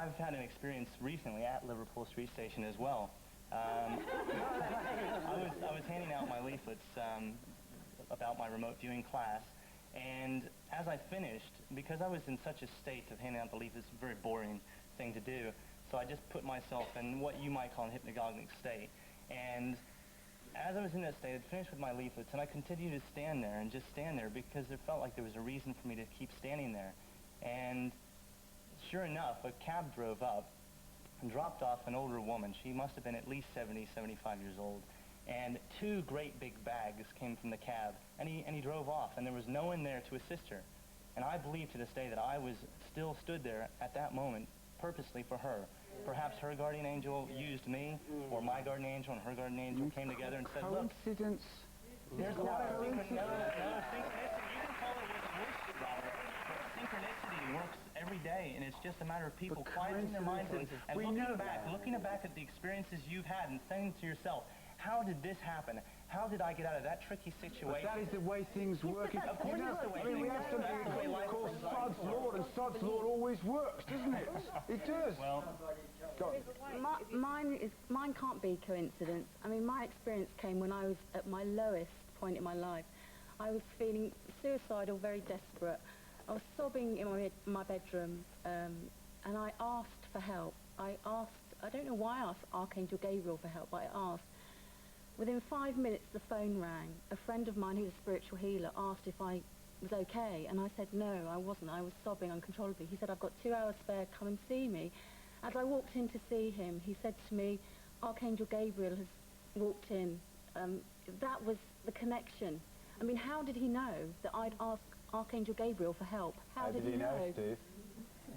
I've had an experience recently at Liverpool Street Station as well. I was handing out my leaflets about my remote viewing class, and as I finished, because I was in such a state of handing out the leaflets, it's a very boring thing to do, so I just put myself in what you might call an hypnagogic state. And as I was in that state, I'd finished with my leaflets, and I continued to stand there and just stand there because there felt like there was a reason for me to keep standing there. And sure enough, a cab drove up and dropped off an older woman. She must have been at least 70, 75 years old. And two great big bags came from the cab, and he drove off, and there was no one there to assist her. And I believe to this day that I was still stood there at that moment purposely for her. Perhaps her guardian angel used me, or my guardian angel and her guardian angel came together and said, look, coincidence. There's no synchronicity. You can call it what you wish, Robert, but synchronicity works every day, and it's just a matter of people quieting their minds and looking back at the experiences you've had and saying to yourself, how did this happen? How did I get out of that tricky situation? But that is the way things work. Of course it's the way we have something called Sod's Law, and Sod's Law always works, doesn't it? It does. Well, mine can't be coincidence. I mean, my experience came when I was at my lowest point in my life. I was feeling suicidal, very desperate. I was sobbing in my bedroom, and I asked for help. I don't know why I asked Archangel Gabriel for help, but I asked. Within 5 minutes, the phone rang. A friend of mine who's a spiritual healer asked if I was okay, and I said no, I wasn't. I was sobbing uncontrollably. He said, I've got 2 hours spare, come and see me. As I walked in to see him, he said to me, Archangel Gabriel has walked in. That was the connection. I mean, how did he know that I'd ask Archangel Gabriel for help? How did he know? Steve?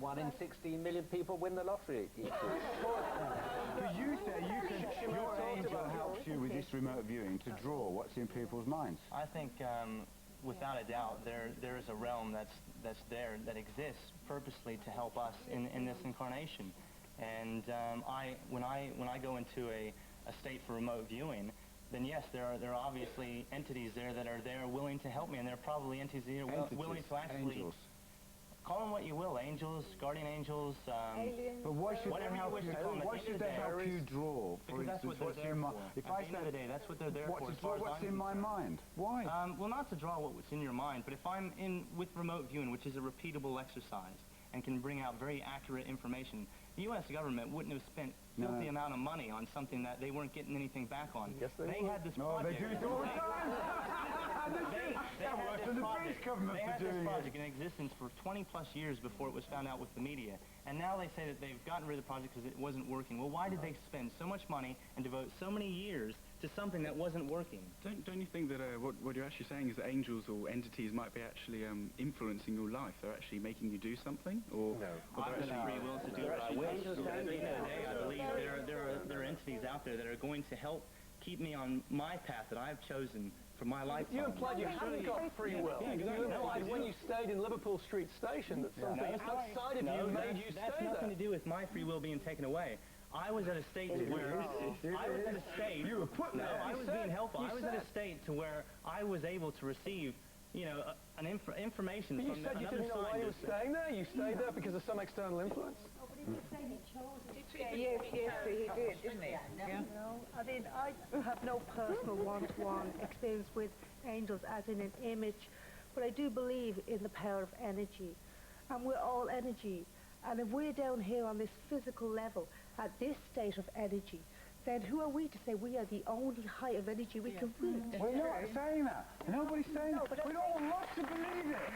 1 in 16 million people win the lottery. But you say your angel helps you with this remote viewing to draw what's in people's minds. I think, without a doubt, there is a realm that's there, that exists purposely to help us in this incarnation. And when I go into a state for remote viewing, then yes, there are obviously entities there that are there willing to help me, and there are probably entities that are willing to actually... Angels. Call them what you will, angels, guardian angels, Aliens. But why should whatever you wish to call them. Why should they help you draw? For Because that's what instance, they're there for. if I At the end of the day, that's what they're there for. to draw what's in my mind? Why? Well, not to draw what's in your mind, but if I'm in with remote viewing, which is a repeatable exercise and can bring out very accurate information, the U.S. government wouldn't have spent filthy amount of money on something that they weren't getting anything back on. Yes, they had this project. They do it all the time. They had this project in existence for 20-plus years before it was found out with the media. And now they say that they've gotten rid of the project because it wasn't working. Well, why did they spend so much money and devote so many years to something that wasn't working? Don't you think that what you're actually saying is that angels or entities might be actually influencing your life? They're actually making you do something? Or, no. I've got free will to do what I wish. At the end of the day, I believe there are entities out there that are going to help keep me on my path that I've chosen for my life. You implied you haven't got free will. Yeah, exactly. You implied when you stayed in Liverpool Street Station that something outside of you made you stay there. That's nothing to do with my free will being taken away. I was at a state where You were put there. I was being helpful. I was at a state to where I was able to receive, information from the other side. You said you didn't know why you were staying there. You stayed there because of some external influence. Yes, he did, didn't he? Yeah. No, I mean, I have no personal one-to-one experience with angels as in an image, but I do believe in the power of energy. And we're all energy. And if we're down here on this physical level, at this state of energy, then who are we to say we are the only height of energy we can reach? We're not saying that. Nobody's saying that. We'd all love to believe it.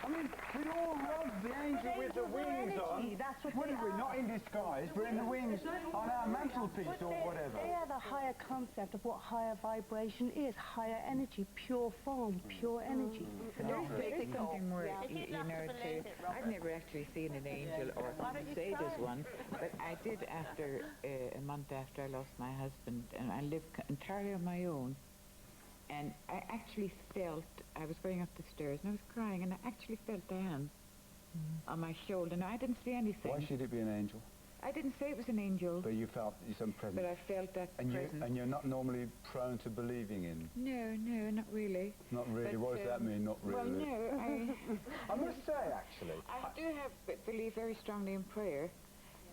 I mean, we'd all love the angel with the wings on. That's what Wouldn't we? Not in disguise, but in the wings on our mantelpiece or whatever. They are the higher concept of what higher vibration is. Higher energy, pure form, pure energy. There is something more, I've never actually seen an angel or say there's one, but I did after a month after I lost my husband, and I lived entirely on my own, and I actually felt, I was going up the stairs and I was crying, and I actually felt the hand on my shoulder. Now I didn't see anything. Why should it be an angel? I didn't say it was an angel. But you felt some presence. But I felt that presence. And you're not normally prone to believing in? No, not really. Not really? But, what does that mean, not really? Well, no, I must say, actually... I do believe very strongly in prayer.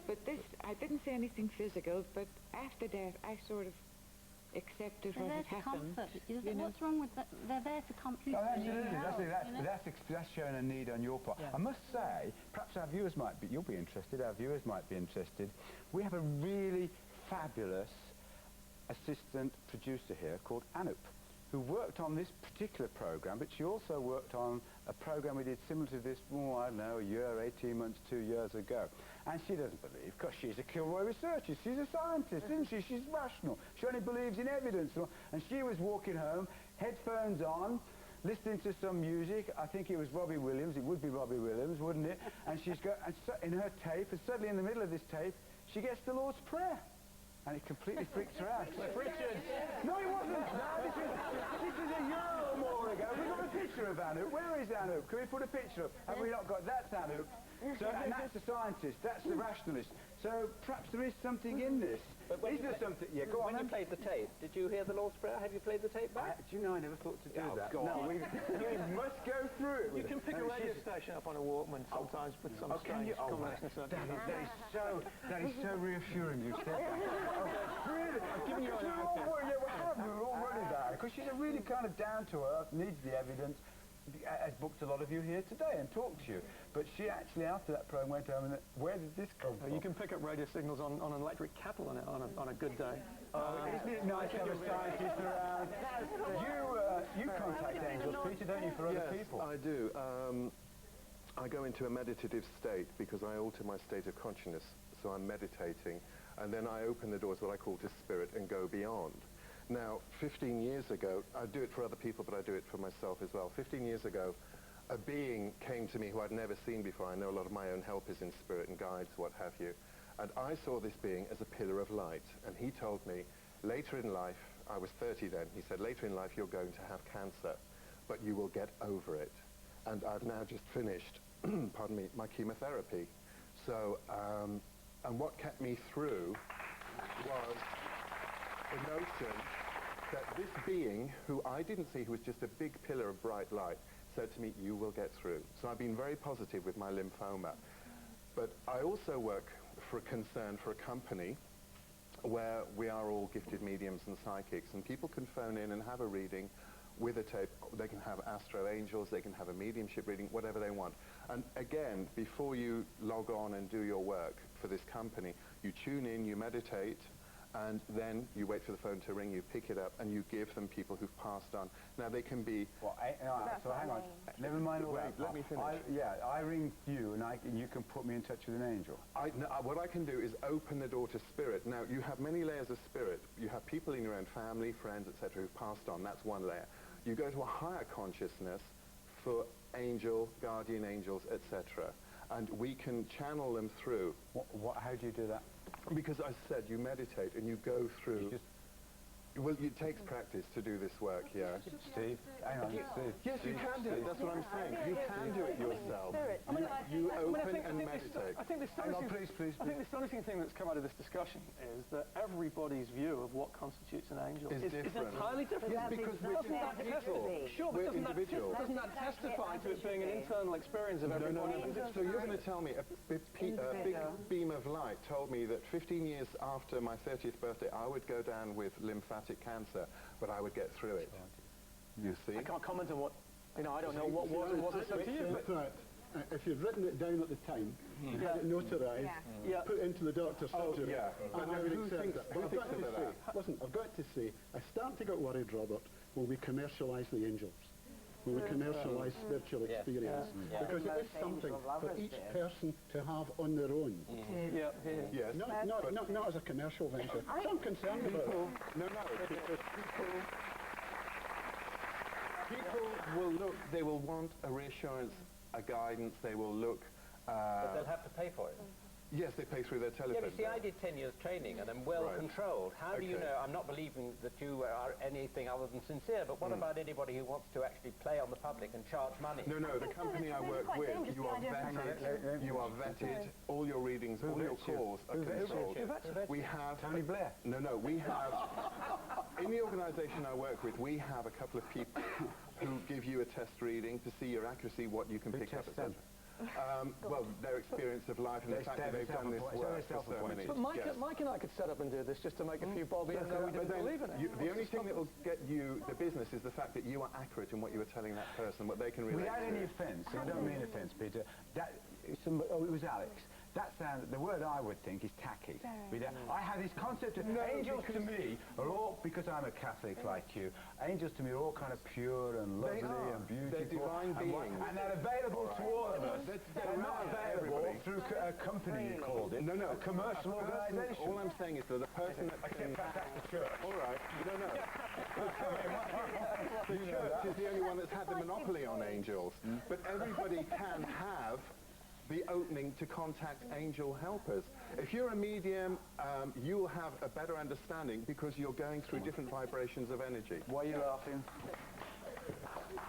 But this, I didn't see anything physical, but after that, I sort of accepted They're what there had to happened. comfort. you know. What's wrong with that? They're there to comfort you. Oh, absolutely. You know? That's showing a need on your part. Yeah. I must say, perhaps our viewers might be, you'll be interested, our viewers might be interested. We have a really fabulous assistant producer here called Anup, who worked on this particular program, but she also worked on a program we did similar to this, I don't know, a year, 18 months, 2 years ago. And she doesn't believe, because she's a Kilroy researcher, she's a scientist, isn't she? She's rational. She only believes in evidence. And she was walking home, headphones on, listening to some music. I think it was Robbie Williams. It would be Robbie Williams, wouldn't it? And she's got, and so in her tape, and suddenly in the middle of this tape, she gets the Lord's Prayer. And it completely freaks her out. Richard! No, it wasn't. No, this is a year or more ago. We've got a picture of Anup. Where is Anup? Can we put a picture up? Have we not got? That's Anup. So, and that's the scientist. That's the rationalist. So perhaps there is something in this. But when Is there something? Yeah, go on. When you played the tape, did you hear the Lord's Prayer? Have you played the tape back? Do you know, I never thought to do Oh, that. go No, on. we must go through it. You with can it. pick a No, radio she's- station up on a Walkman sometimes with some can you? strange Oh, combination of something. that is so reassuring you said that. Oh, really? I've given you an Because answer. we're all worried about it. Because she's a really kind of down to earth, needs the evidence, has booked a lot of you here today and talked to you. But she actually, after that program, went home and where did this come from? You can pick up radio signals on an electric kettle on a good day. Isn't it nice to have a scientist around? You contact angels, Peter, don't you, for other people? I do. I go into a meditative state because I alter my state of consciousness, so I'm meditating, and then I open the doors, what I call to spirit, and go beyond. Now, 15 years ago, I do it for other people, but I do it for myself as well. 15 years ago, a being came to me who I'd never seen before. I know a lot of my own helpers in spirit and guides, what have you. And I saw this being as a pillar of light. And he told me, later in life, I was 30 then, he said, later in life you're going to have cancer, but you will get over it. And I've now just finished, pardon me, my chemotherapy. So, and what kept me through was the notion that this being, who I didn't see, who was just a big pillar of bright light, said to me, you will get through. So I've been very positive with my lymphoma. But I also work for a concern, for a company, where we are all gifted mediums and psychics, and people can phone in and have a reading with a tape. They can have astro angels, they can have a mediumship reading, whatever they want. And again, before you log on and do your work for this company, you tune in, you meditate, and then you wait for the phone to ring, you pick it up, and you give them people who've passed on. Now, they can be... Well, so hang on. Never mind all that. Let me finish. I ring you, and you can put me in touch with an angel. What I can do is open the door to spirit. Now, you have many layers of spirit. You have people in your own family, friends, etc., who've passed on. That's one layer. You go to a higher consciousness for angel, guardian angels, etc., and we can channel them through. How do you do that? Because I said you meditate and you go through. Well, it takes practice to do this work, yeah. Steve, hang on, Steve. Yes, you can do it. That's what I'm saying. You can do it yourself. You open and meditate. I think the astonishing thing that's come out of this discussion is that everybody's view of what constitutes an angel is entirely different. Yes, because we're individual. Sure, but individual. doesn't that testify to it being an internal experience of everybody? No. So you're going to tell me a big beam of light told me that 15 years after my 30th birthday, I would go down with lymphatic cancer, but I would get through it. You see? I can't comment on what, I don't know what was said to you. But if you'd written it down at the time, you had it notarized, put it into the doctor's surgery, and I would accept it. But I've got to say, listen, I've got to say, I start to get worried, Robert, when we commercialise the angels. When we commercialise spiritual experience. Because it is something for each person to have on their own. Yes. Not as a commercial venture. So I'm concerned about it. People will look, they will want a reassurance, a guidance, they will look... but they'll have to pay for it. Yes, they pay through their telephone. Yeah, but see, I did 10 years training and I'm well controlled. How do you know? I'm not believing that you are anything other than sincere, but what about anybody who wants to actually play on the public and charge money? No, the company I work with, you are vetted, all your readings, all your calls are controlled. We have... Tony Blair? No, we have... In the organisation I work with, we have a couple of people who give you a test reading to see your accuracy, what you can pick up, etc. well, their experience of life and the fact that they've done this work for so many. But Mike and I could set up and do this just to make a few bob, even though we didn't believe in it. The only thing that will get you the business is the fact that you are accurate in what you were telling that person, what they can relate to. Without any offence, I don't mean offence, Peter. It was Alex. The word I would think is tacky. I have this concept of angels to me are all, because I'm a Catholic like you, angels to me are all kind of pure and lovely and beautiful. They're divine beings. And they're available to all of us. They're not available through a company, you called it. No. A commercial organisation. All I'm saying is that the person that can... Except that's the church. All right. No. The church is the only one that's had the monopoly on angels. But everybody can have the opening to contact angel helpers. If you're a medium, you'll have a better understanding because you're going through different vibrations of energy. Why are you laughing?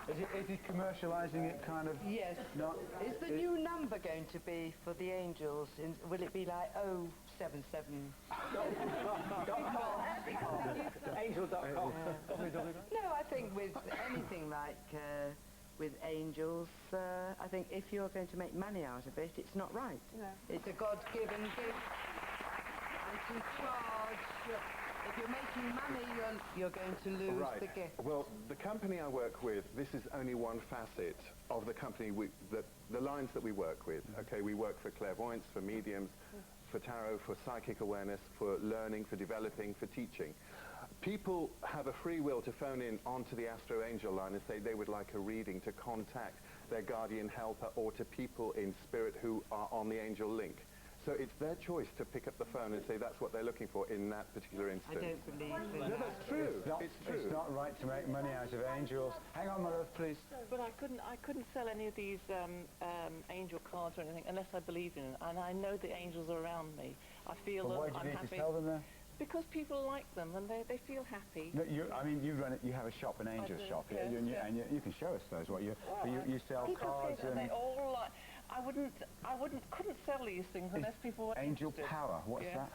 Is he commercialising it kind of? Yes. Not, is the new number going to be for the angels? Will it be like 077? Angel.com. No, I think with anything like with angels, I think if you're going to make money out of it, it's not right. No. It's a God-given gift. And to charge, if you're making money, you're going to lose the gift. Well, the company I work with, this is only one facet of the company, the lines that we work with. Okay, we work for clairvoyance, for mediums, for tarot, for psychic awareness, for learning, for developing, for teaching. People have a free will to phone in onto the Astro Angel line and say they would like a reading to contact their guardian helper or to people in spirit who are on the angel link. So it's their choice to pick up the phone and say that's what they're looking for in that particular instance. I don't believe in that. No, that's true. It's true. It's not right to make money out of angels. Hang on, my love, please. But I couldn't sell any of these angel cards or anything unless I believed in it. And I know the angels are around me. I feel Well, them. why do you I'm need happy. to sell them then? Because people like them and they feel happy. No, you run it. You have a shop, an angel shop, yes, and you can show us those. What you sell cards and they all like. Couldn't sell these things unless people were Angel interested. Power. What's that?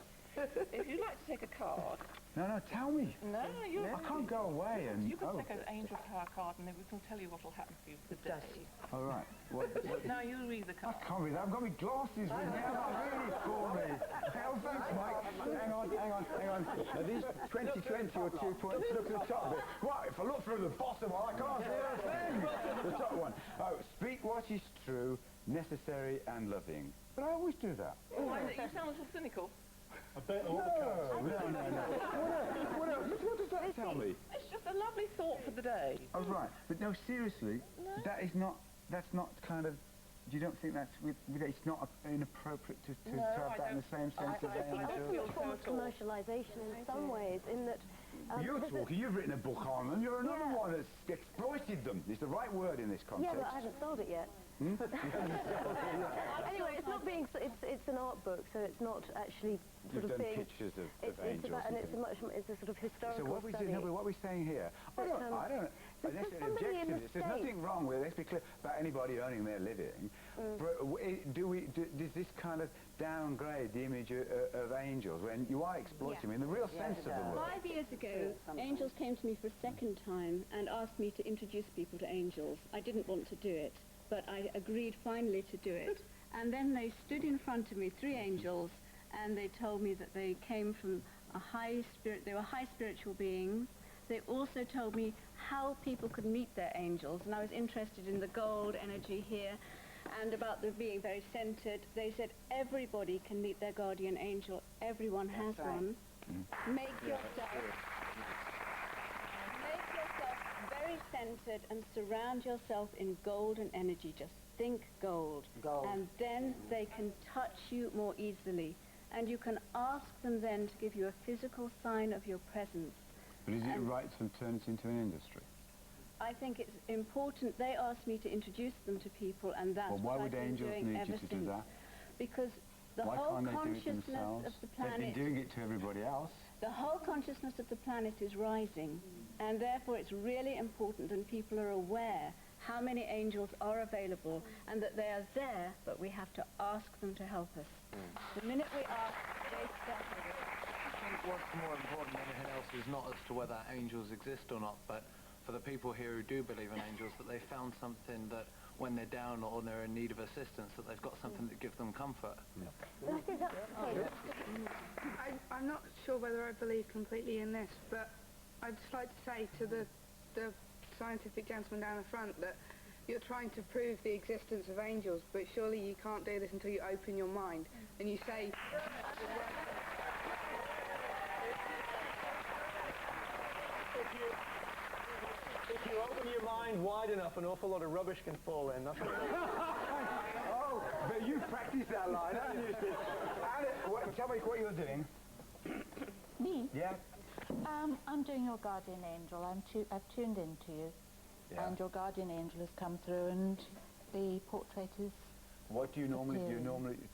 If you'd like to take a card. No, tell me. No, I can't go away and... You can take an Angel Power card and then we can tell you what will happen for you for the day. All right. Now you read the card. I can't read that. I've got my glasses with me. That's really for me. Oh, thanks, Mike. Hang on. Now, these 2020 or 2 points, look at the top bit. Right, if I look through the bottom one, I can't see a thing. The top one. Oh, speak what is true, necessary and loving. But I always do that. Oh, you sound so cynical. I bet all the cards. No. What does that tell me? It's just a lovely thought for the day. Oh, right. But no, seriously, that's not kind of... You don't think that's... it's not inappropriate to have that in the same sense as angels? It's a form of commercialisation in some ways, in that... You're talking, you've written a book on them, you're another one that's exploited them. It's the right word in this context. Yeah, but I haven't sold it yet. Anyway, it's not being... It's an art book, so it's not actually sort of being... pictures of angels. It's a sort of historical So what are we saying here? I don't necessarily object to this. There's nothing wrong with it. Let's be clear about anybody earning their living. Does this kind of downgrade the image of angels when you are exploiting them in the real sense of the word? 5 years ago, angels came to me for a second time and asked me to introduce people to angels. I didn't want to do it, but I agreed finally to do it. And then they stood in front of me, 3 angels, and they told me that they came from a high spirit, they were high spiritual beings. They also told me how people could meet their angels, and I was interested in the gold energy here and about them being very centered. They said everybody can meet their guardian angel, everyone has one. Make yourself very centered and surround yourself in golden energy. Just think gold. And then they can touch you more easily. And you can ask them then to give you a physical sign of your presence. But is it right to turn it into an industry? I think it's important. They asked me to introduce them to people, and that's why what would I've been angels doing need ever you to since. do that? Because the Why whole can't they do it consciousness themselves? of the planet... They've been doing it to everybody else. The whole consciousness of the planet is rising, and therefore it's really important that people are aware how many angels are available and that they are there, but we have to ask them to help us. The minute we ask, they step with it. I think what's more important than anything else is not as to whether angels exist or not, but for the people here who do believe in angels, that they found something that when they're down or they're in need of assistance, that they've got something that gives them comfort. I think that's I'm not sure whether I believe completely in this, but I'd just like to say to the scientific gentleman down the front that you're trying to prove the existence of angels, but surely you can't do this until you open your mind and you say... If you open your mind wide enough, an awful lot of rubbish can fall in. Oh, but you practiced that line, haven't you? Tell me what you're doing. Me? Yeah? I'm doing your guardian angel. I've tuned into you. Yeah. And your guardian angel has come through, and the portrait is... What do you normally do?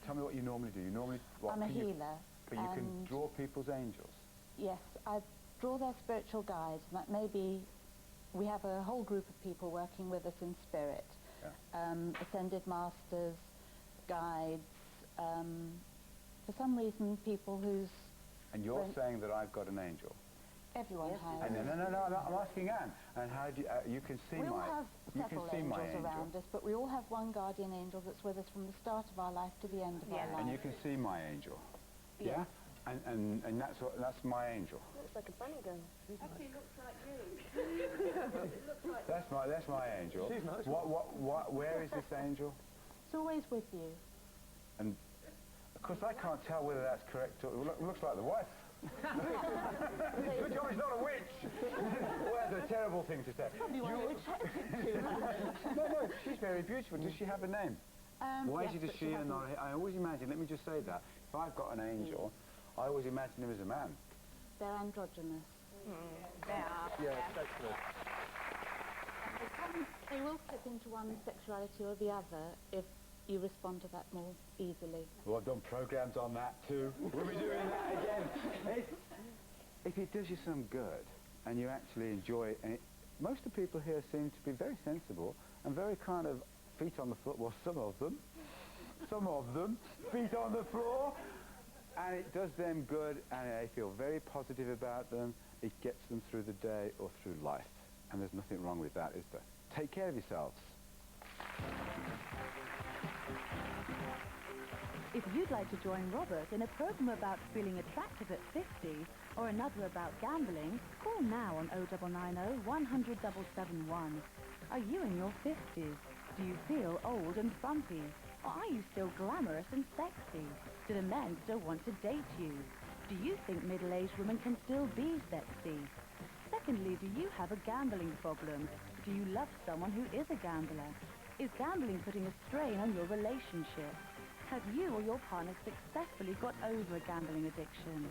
Tell me what you normally do. You normally... I'm a healer. But you can draw people's angels? Yes, I draw their spiritual guides. That maybe we have a whole group of people working with us in spirit. Yeah. Ascended masters, guides, for some reason people whose... And you're saying that I've got an angel? Everyone has. No, I'm asking Anne. And how do you can see we my... all have several angels around us, but we all have one guardian angel that's with us from the start of our life to the end of our life. And you can see my angel? Yeah? And that's my angel? Looks like a bunny girl. Actually looks like you. That's my angel. She's nice. Where is this angel? It's always with you. And of course I can't tell whether that's correct or... It looks like the wife. Good job he's not a witch. Well, that's a terrible thing to say. Probably what I would check it No, she's very beautiful. Does she have a name? Why yes, is she and not... I always imagine, let me just say that, if I've got an angel, I always imagine him as a man. They're androgynous. They are. Yeah, excellent. They will slip into one sexuality or the other if you respond to that more easily. Well, I've done programs on that too. We'll be doing that again. If it does you some good and you actually enjoy it, and most of the people here seem to be very sensible and very kind of feet on the floor. Well, some of them, feet on the floor. And it does them good, and they feel very positive about them. It gets them through the day or through life. And there's nothing wrong with that, is there? Take care of yourselves. If you'd like to join Robert in a program about feeling attractive at 50 or another about gambling, call now on 0990 100 771. Are you in your 50s? Do you feel old and frumpy? Or are you still glamorous and sexy? Do the men still want to date you? Do you think middle-aged women can still be sexy? Secondly, do you have a gambling problem? Do you love someone who is a gambler? Is gambling putting a strain on your relationship? Have you or your partner successfully got over a gambling addiction?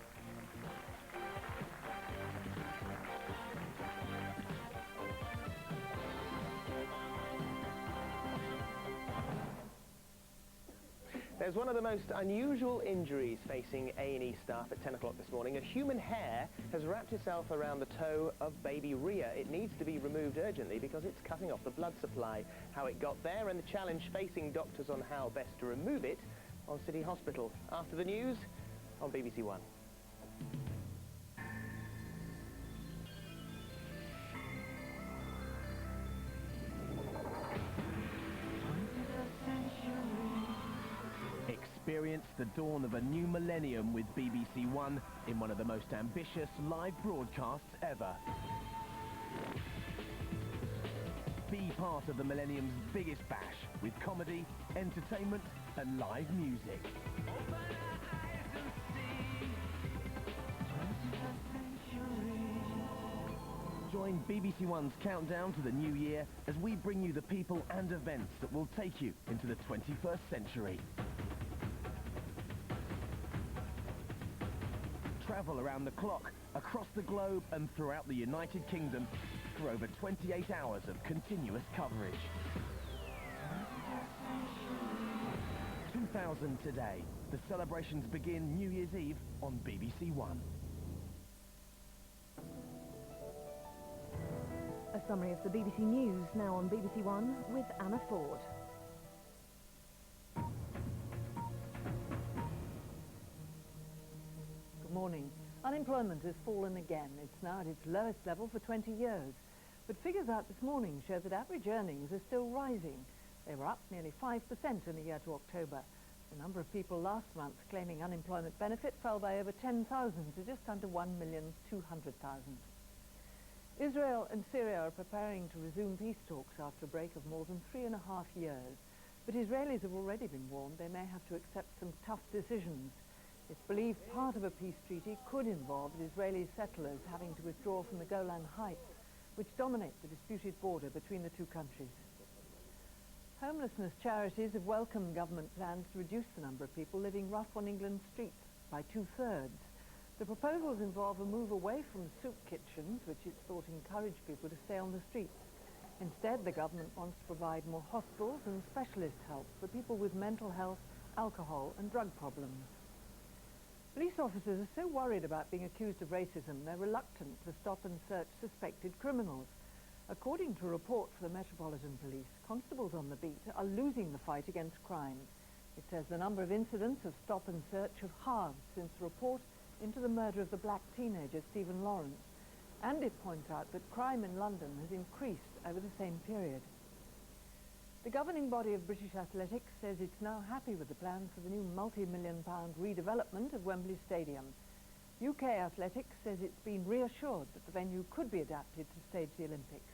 There's one of the most unusual injuries facing A&E staff at 10 o'clock this morning. A human hair has wrapped itself around the toe of baby Ria. It needs to be removed urgently because it's cutting off the blood supply. How it got there and the challenge facing doctors on how best to remove it on City Hospital. After the news on BBC One. Experience the dawn of a new millennium with BBC One in one of the most ambitious live broadcasts ever. Be part of the millennium's biggest bash with comedy, entertainment and live music. Join BBC One's countdown to the new year as we bring you the people and events that will take you into the 21st century. Travel around the clock, across the globe and throughout the United Kingdom for over 28 hours of continuous coverage. 2000 today. The celebrations begin New Year's Eve on BBC One. A summary of the BBC News now on BBC One with Anna Ford. Good morning. Unemployment has fallen again. It's now at its lowest level for 20 years. But figures out this morning show that average earnings are still rising. They were up nearly 5% in the year to October. The number of people last month claiming unemployment benefit fell by over 10,000 to just under 1,200,000. Israel and Syria are preparing to resume peace talks after a break of more than 3.5 years. But Israelis have already been warned they may have to accept some tough decisions. It's believed part of a peace treaty could involve Israeli settlers having to withdraw from the Golan Heights, which dominate the disputed border between the two countries. Homelessness charities have welcomed government plans to reduce the number of people living rough on England's streets by 2/3. The proposals involve a move away from soup kitchens, which it's thought encourage people to stay on the streets. Instead, the government wants to provide more hospitals and specialist help for people with mental health, alcohol and drug problems. Police officers are so worried about being accused of racism, they're reluctant to stop and search suspected criminals. According to a report for the Metropolitan Police, constables on the beat are losing the fight against crime. It says the number of incidents of stop and search have halved since the report into the murder of the black teenager Stephen Lawrence, and it points out that crime in London has increased over the same period. The governing body of British Athletics says it's now happy with the plans for the new multi-million-pound redevelopment of Wembley Stadium. UK Athletics says it's been reassured that the venue could be adapted to stage the Olympics.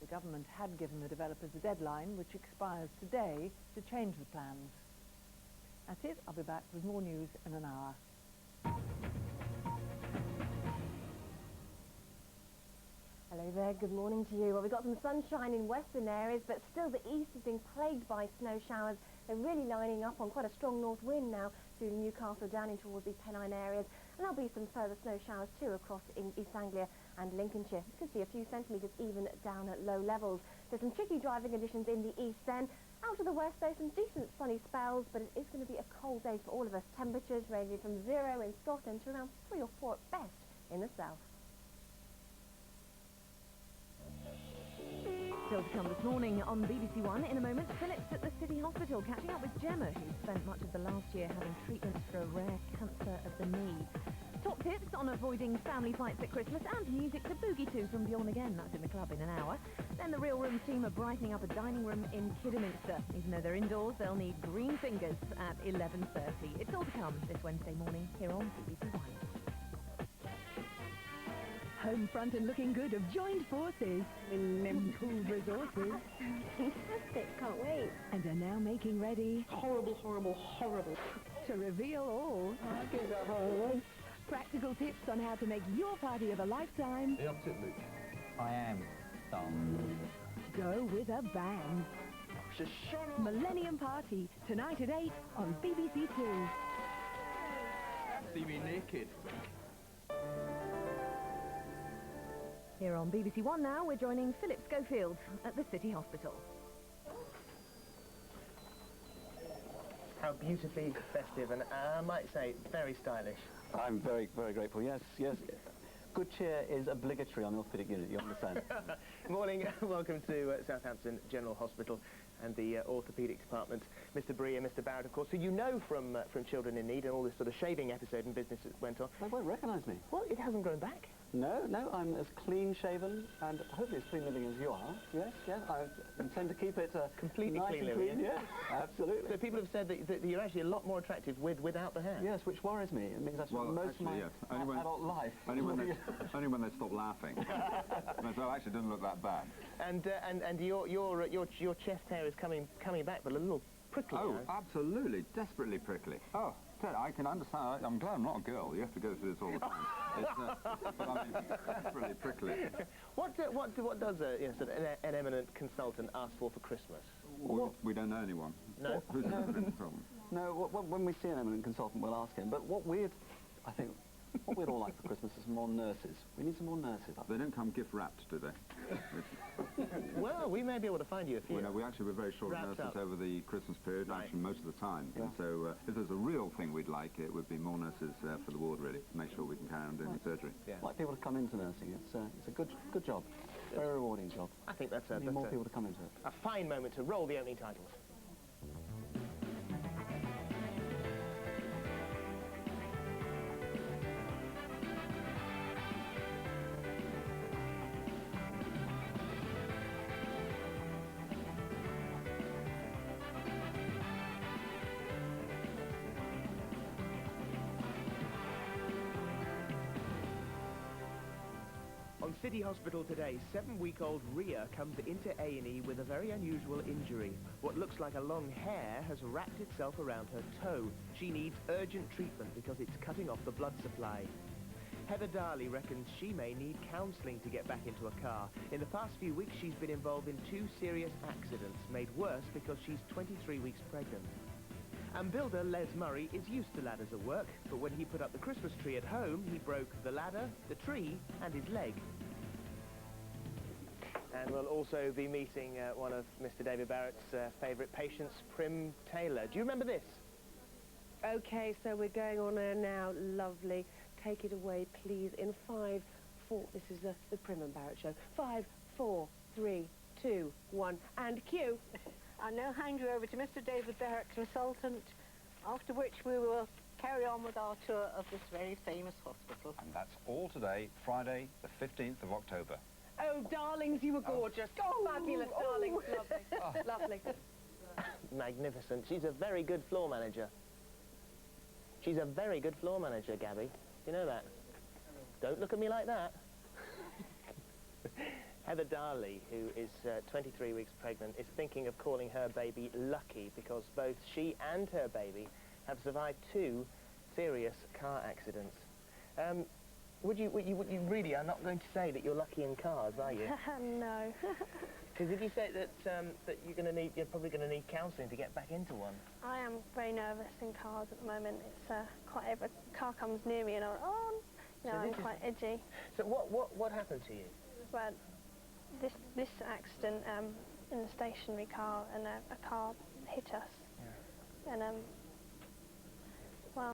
The government had given the developers a deadline, which expires today, to change the plans. That's it. I'll be back with more news in an hour. Hello there, good morning to you. Well, we've got some sunshine in western areas, but still the east has been plagued by snow showers. They're really lining up on quite a strong north wind now through Newcastle down in towards the Pennine areas. And there'll be some further snow showers too across in East Anglia and Lincolnshire. You could see a few centimetres even down at low levels. There's some tricky driving conditions in the east then. Out of the west, there's some decent sunny spells, but it is going to be a cold day for all of us. Temperatures ranging from 0 in Scotland to around 3 or 4 at best in the south. Still to come this morning on BBC One. In a moment, Philip's at the City Hospital catching up with Gemma, who spent much of the last year having treatment for a rare cancer of the knee. Top tips on avoiding family fights at Christmas and music to boogie to from Bjorn Again. That's in the club in an hour. Then the Real Rooms team are brightening up a dining room in Kidderminster. Even though they're indoors, they'll need green fingers at 11:30. It's all to come this Wednesday morning here on BBC One. Home front and looking good have joined forces in improved resources. Fantastic, can't wait. And are now making ready... Horrible, horrible, horrible. To reveal all. Okay, that horrible. Practical tips on how to make your party of a lifetime... The opposite Luke. I am Tom. Go with a bang. Millennium Party, tonight at 8 on BBC Two. See me naked. Here on BBC One now, we're joining Philip Schofield at the City Hospital. How beautifully festive and, I might say, very stylish. I'm very, very grateful. Yes, yes. Good cheer is obligatory on the orthopaedic unit, you understand? Morning, welcome to Southampton General Hospital and the orthopaedic department. Mr. Bree and Mr. Barrett, of course, who you know from Children in Need and all this sort of shaving episode and business that went on. They won't recognise me. Well, it hasn't grown back. No, no, I'm as clean-shaven and hopefully as clean-living as you are. Yes, yes, I intend to keep it completely nice clean-living. And clean. Yes, absolutely. So people have said that you're actually a lot more attractive without the hair. Yes, which worries me. It means I spent most of my adult life. Only when they stop laughing. So it actually doesn't look that bad. And your chest hair is coming back, but a little prickly. Oh, absolutely, desperately prickly. Oh, I can understand. I'm glad I'm not a girl. You have to go through this all the time. But I mean, desperately prickly. What does sort of an eminent consultant ask for Christmas? We don't know anyone. No. Who's an eminent consultant? No. When we see an eminent consultant, we'll ask him. But what we'd all like for Christmas is some more nurses. We need some more nurses. They don't come gift wrapped, do they? Well, we may be able to find you a few. We actually were very short of nurses over the Christmas period, actually most of the time. Yeah. And so if there's a real thing we'd like, it would be more nurses for the ward, really, to make sure we can carry on doing the surgery. Yeah. Like people to come into nursing. It's a good job. Very rewarding job. I think that's more people to come into it. A fine moment to roll the opening titles. On City Hospital today, 7-week-old Ria comes into A&E with a very unusual injury. What looks like a long hair has wrapped itself around her toe. She needs urgent treatment because it's cutting off the blood supply. Heather Darley reckons she may need counselling to get back into a car. In the past few weeks, she's been involved in 2 serious accidents, made worse because she's 23 weeks pregnant. And builder Les Murray is used to ladders at work, but when he put up the Christmas tree at home, he broke the ladder, the tree, and his leg. And we'll also be meeting one of Mr. David Barrett's favourite patients, Prim Taylor. Do you remember this? OK, so we're going on air now. Lovely. Take it away, please, in 5, 4... This is the Prim and Barrett show. 5, 4, 3, 2, 1, and cue. I'll now hand you over to Mr. David Barrett, consultant, after which we will carry on with our tour of this very famous hospital. And that's all today, Friday, the 15th of October. Oh, darlings, you were gorgeous. Oh, fabulous, darlings. Lovely. Lovely. Magnificent. She's a very good floor manager. She's a very good floor manager, Gabby. You know that? Don't look at me like that. Heather Darley, who is 23 weeks pregnant, is thinking of calling her baby Lucky because both she and her baby have survived 2 serious car accidents. You really are not going to say that you're lucky in cars, are you? No. Because if you say that you're probably going to need counselling to get back into one. I am very nervous in cars at the moment. It's quite every car comes near me and I'm, I'm quite edgy. So what happened to you? Well, this accident in the stationary car, and a car hit us, and